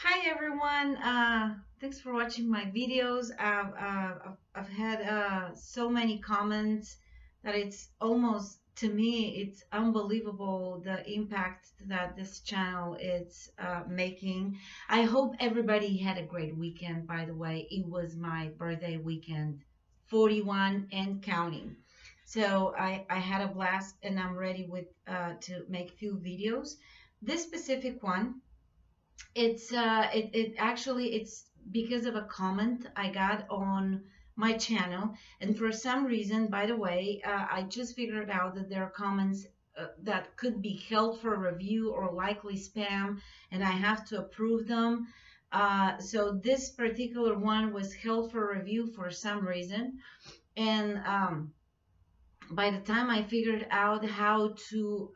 Hi everyone. Thanks for watching my videos. I've had so many comments that it's almost, to me, it's unbelievable the impact that this channel is making. I hope everybody had a great weekend. By the way, it was my birthday weekend, 41 and counting. So I had a blast, and I'm ready with to make a few videos. This specific one, it actually, it's because of a comment I got on my channel. And for some reason, by the way, I just figured out that there are comments that could be held for review or likely spam, and I have to approve them. So this particular one was held for review for some reason. And by the time I figured out how to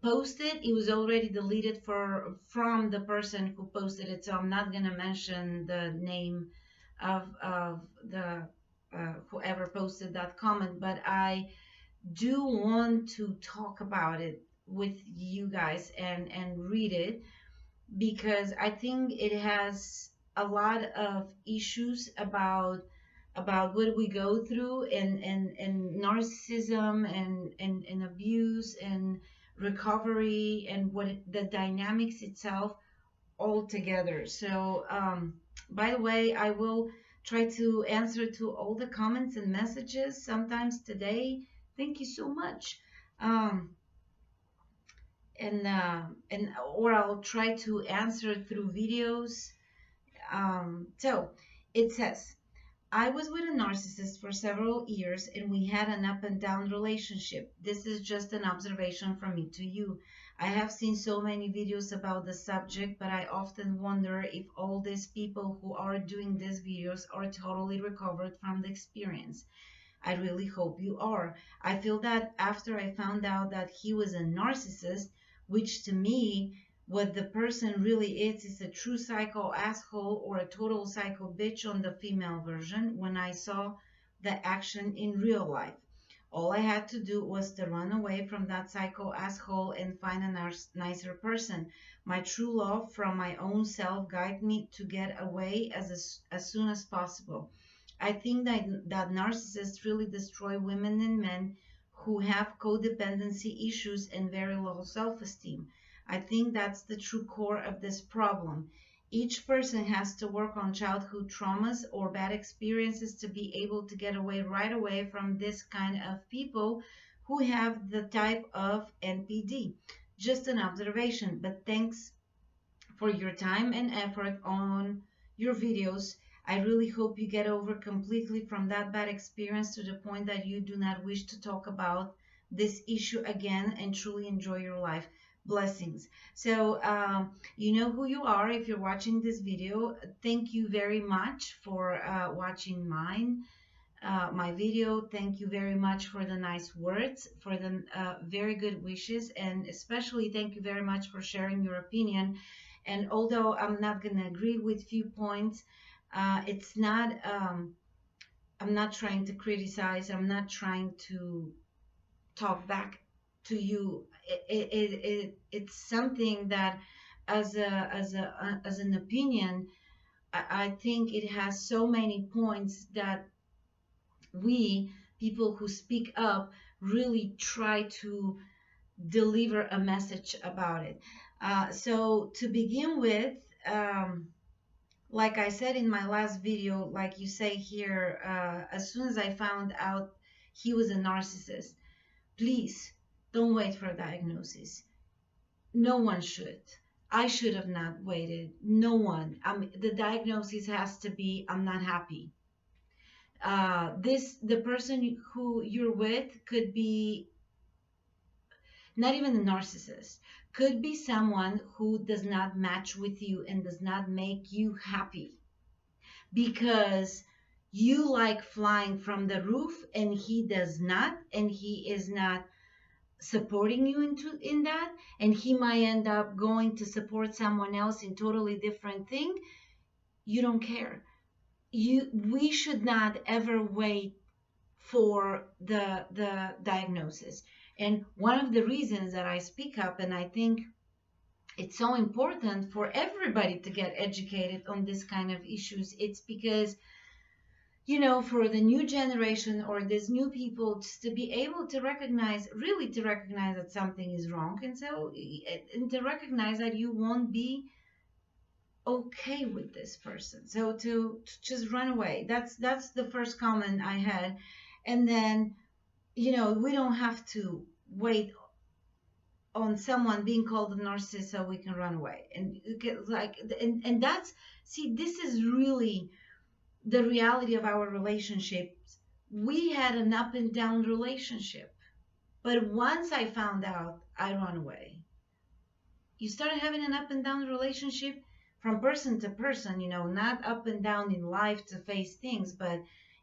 posted, it was already deleted from the person who posted it. So I'm not gonna mention the name of the whoever posted that comment, but I do want to talk about it with you guys and read it, because I think it has a lot of issues about what we go through, and narcissism and abuse and recovery, and the dynamics itself all together. So by the way, I will try to answer to all the comments and messages sometimes today. Thank you so much. um, and or I'll try to answer through videos. So it says, I was with a narcissist for several years and we had an up and down relationship. This is just an observation from me to you. I have seen so many videos about the subject, but I often wonder if all these people who are doing these videos are totally recovered from the experience. I really hope you are. I feel that after I found out that he was a narcissist, which to me, what the person really is a true psycho asshole or a total psycho bitch on the female version, when I saw the action in real life. All I had to do was to run away from that psycho asshole and find a nicer person. My true love from my own self guided me to get away as soon as possible. I think that narcissists really destroy women and men who have codependency issues and very low self-esteem. I think that's the true core of this problem. Each person has to work on childhood traumas or bad experiences to be able to get away right away from this kind of people who have the type of NPD. Just an observation, but thanks for your time and effort on your videos. I really hope you get over completely from that bad experience to the point that you do not wish to talk about this issue again and truly enjoy your life. Blessings. So, you know who you are if you're watching this video. Thank you very much for watching my video. Thank you very much for the nice words, for the very good wishes, and especially thank you very much for sharing your opinion. And although I'm not going to agree with few points, it's not, I'm not trying to criticize, I'm not trying to talk back to you. It's something that, as an opinion, I think it has so many points that we, people who speak up, really try to deliver a message about it. So to begin with, um, like I said in my last video, like you say here, as soon as I found out he was a narcissist, please don't wait for a diagnosis. No one should. I should have not waited. No one. The diagnosis has to be, I'm not happy. The person who you're with could be not even a narcissist, could be someone who does not match with you and does not make you happy, because you like flying from the roof and he does not, and he is not supporting you in that, and he might end up going to support someone else in totally different thing. You don't care. We should not ever wait for the diagnosis. And one of the reasons that I speak up, and I think it's so important for everybody to get educated on this kind of issues. It's because, for the new generation or these new people, just to be able to recognize, really to recognize that something is wrong, and to recognize that you won't be okay with this person. So to just run away. That's the first comment I had. And then, we don't have to wait on someone being called a narcissist so we can run away. And that's, see, this is really the reality of our relationships. We had an up and down relationship, but once I found out, I run away. You started having an up and down relationship from person to person, not up and down in life to face things, but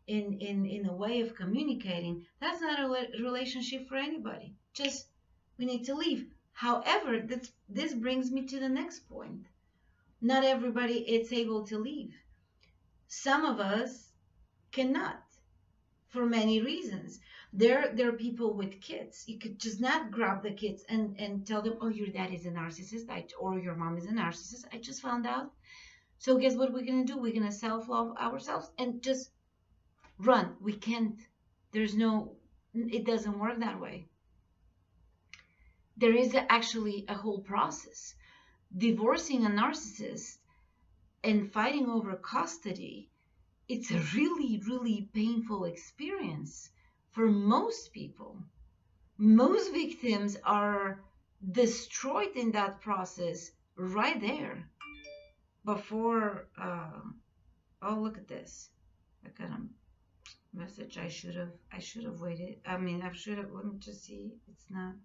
in a way of communicating. That's not a relationship for anybody. Just, we need to leave. However, this brings me to the next point. Not everybody is able to leave. Some of us cannot, for many reasons. There are people with kids. You could just not grab the kids and tell them, oh, your dad is a narcissist, or your mom is a narcissist. I just found out. So guess what we're going to do? We're going to self-love ourselves and just run. We can't. It doesn't work that way. There is actually a whole process. Divorcing a narcissist and fighting over custody, it's a really, really painful experience for most people. Most victims are destroyed in that process right there before. Oh, look at this. I got a message. I should have waited. Let me just see. It's not.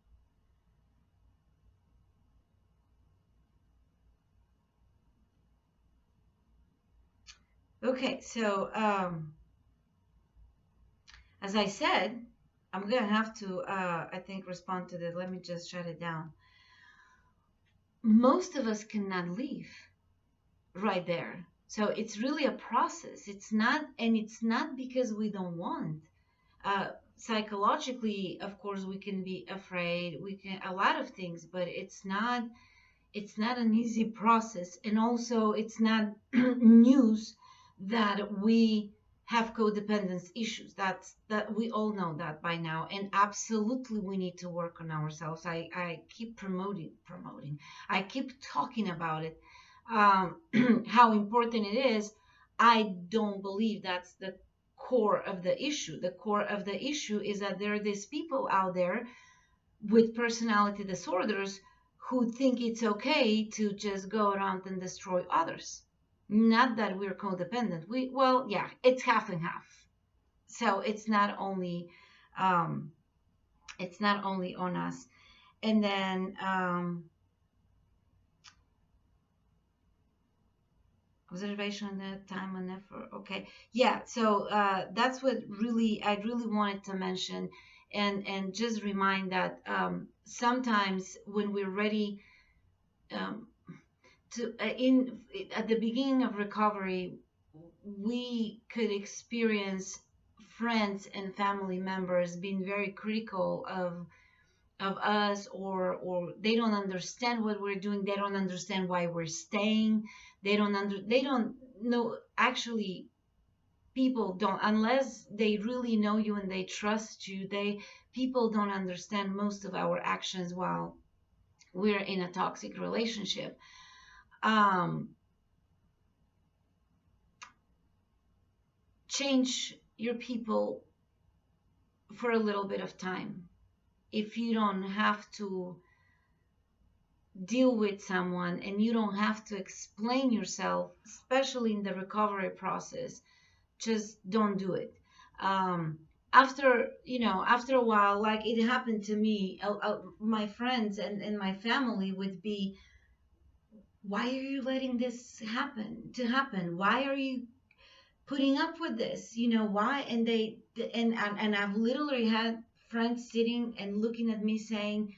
Okay, so as I said, I'm gonna have to, I think, respond to this. Let me just shut it down. Most of us cannot leave right there. So it's really a process. It's not because we don't want. Psychologically, of course, we can be afraid. We can a lot of things, but it's not an easy process. And also, it's not news that we have codependence issues. That we all know that by now, and absolutely we need to work on ourselves. I keep promoting. I keep talking about it, how important it is. I don't believe that's the core of the issue. The core of the issue is that there are these people out there with personality disorders who think it's okay to just go around and destroy others. Not that we're codependent. It's half and half. So it's not only on us. And then observation on the time and effort. Okay, yeah. So that's what I really wanted to mention, and just remind that sometimes when we're ready. At the beginning of recovery, we could experience friends and family members being very critical of us, or they don't understand what we're doing. They don't understand why we're staying. They don't know. Actually, people don't, unless they really know you and they trust you. People don't understand most of our actions while we're in a toxic relationship. Change your people for a little bit of time. If you don't have to deal with someone and you don't have to explain yourself, especially in the recovery process, just don't do it. After a while, like it happened to me, my friends and my family would be, why are you letting this happen? Why are you putting up with this? Why? And I've literally had friends sitting and looking at me saying,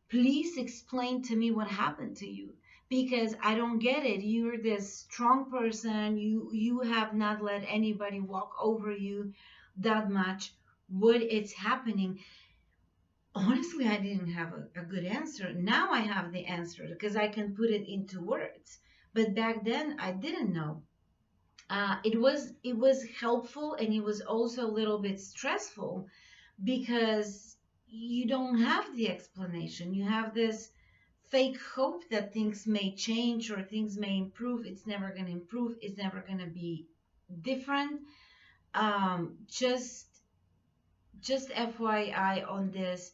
please explain to me what happened to you, because I don't get it. You're this strong person. You have not let anybody walk over you that much. What is happening? Honestly, I didn't have a good answer. Now I have the answer because I can put it into words. But back then, I didn't know. It was helpful, and it was also a little bit stressful because you don't have the explanation. You have this fake hope that things may change or things may improve. It's never going to improve. It's never going to be different. Um, just just FYI on this,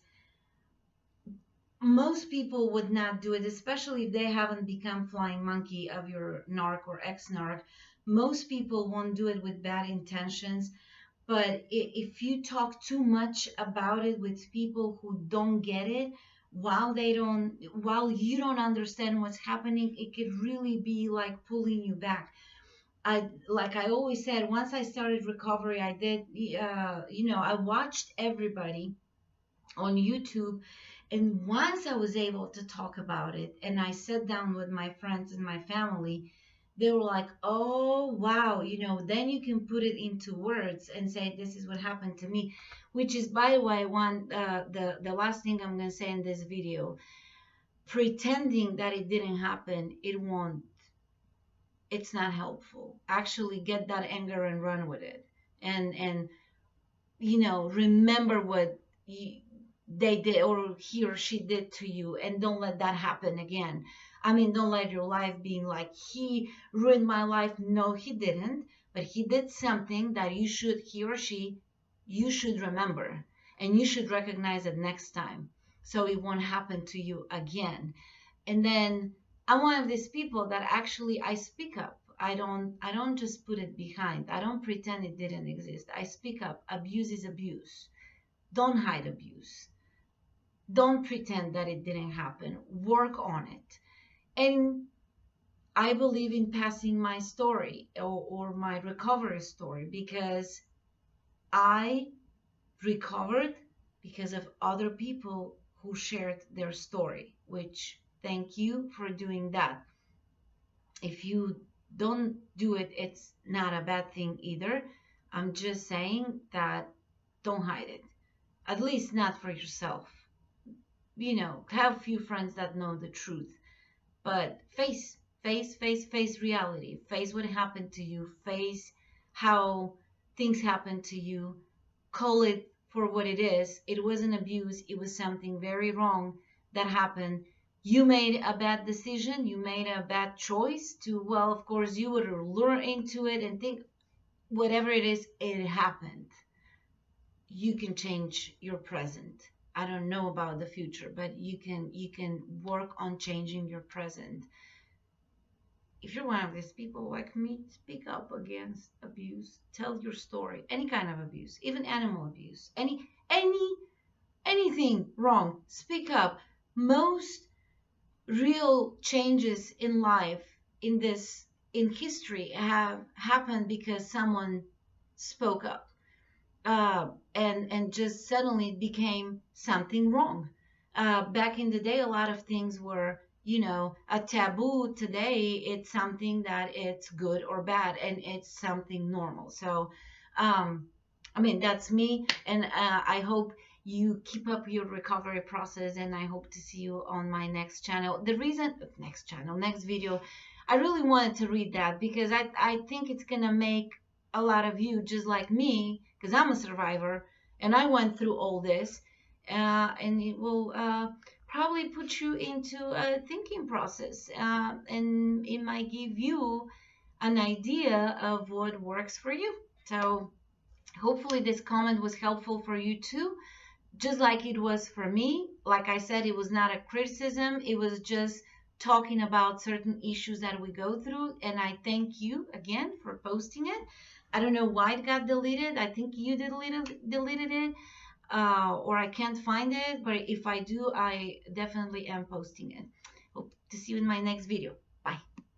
most people would not do it, especially if they haven't become flying monkey of your narc or ex-narc. Most people won't do it with bad intentions, but if you talk too much about it with people who don't get it, while you don't understand what's happening, it could really be like pulling you back. Like I always said, once I started recovery, I did, I watched everybody on YouTube. And once I was able to talk about it and I sat down with my friends and my family, they were like, oh, wow, then you can put it into words and say, this is what happened to me, which is, by the way, the last thing I'm going to say in this video. Pretending that it didn't happen, it's not helpful. Actually, get that anger and run with it. And remember what they did or he or she did to you, and don't let that happen again. I mean, don't let your life being like, he ruined my life. No, he didn't, but he did something that he or she, you should remember, and you should recognize it next time so it won't happen to you again. And then I'm one of these people that actually I speak up. I don't just put it behind. I don't pretend it didn't exist. I speak up. Abuse is abuse. Don't hide abuse. Don't pretend that it didn't happen. Work on it. And I believe in passing my story, or my recovery story, because I recovered because of other people who shared their story, which, thank you for doing that. If you don't do it, it's not a bad thing either. I'm just saying that don't hide it, at least not for yourself. Have a few friends that know the truth, but face reality. Face what happened to you. Face how things happened to you. Call it for what it is. It wasn't abuse. It was something very wrong that happened. You made a bad decision. You made a bad choice to, well, of course, you would lure into it and think whatever it is, it happened. You can change your present. I don't know about the future, but you can work on changing your present. If you're one of these people like me, speak up against abuse. Tell your story. Any kind of abuse, even animal abuse, anything wrong. Speak up. Most real changes in life, in history, have happened because someone spoke up, and just suddenly it became something wrong. Back in the day, a lot of things were, a taboo. Today, it's something that it's good or bad, and it's something normal. So, um, I mean, that's me, and I hope you keep up your recovery process, and I hope to see you on my next channel. Next video. I really wanted to read that because I think it's gonna make a lot of you just like me, because I'm a survivor and I went through all this, and it will probably put you into a thinking process, and it might give you an idea of what works for you. So hopefully this comment was helpful for you too, just like it was for me. Like I said, it was not a criticism, it was just talking about certain issues that we go through. And I thank you again for posting it. I don't know why it got deleted. I think you deleted it, or I can't find it. But if I do, I definitely am posting it. Hope to see you in my next video.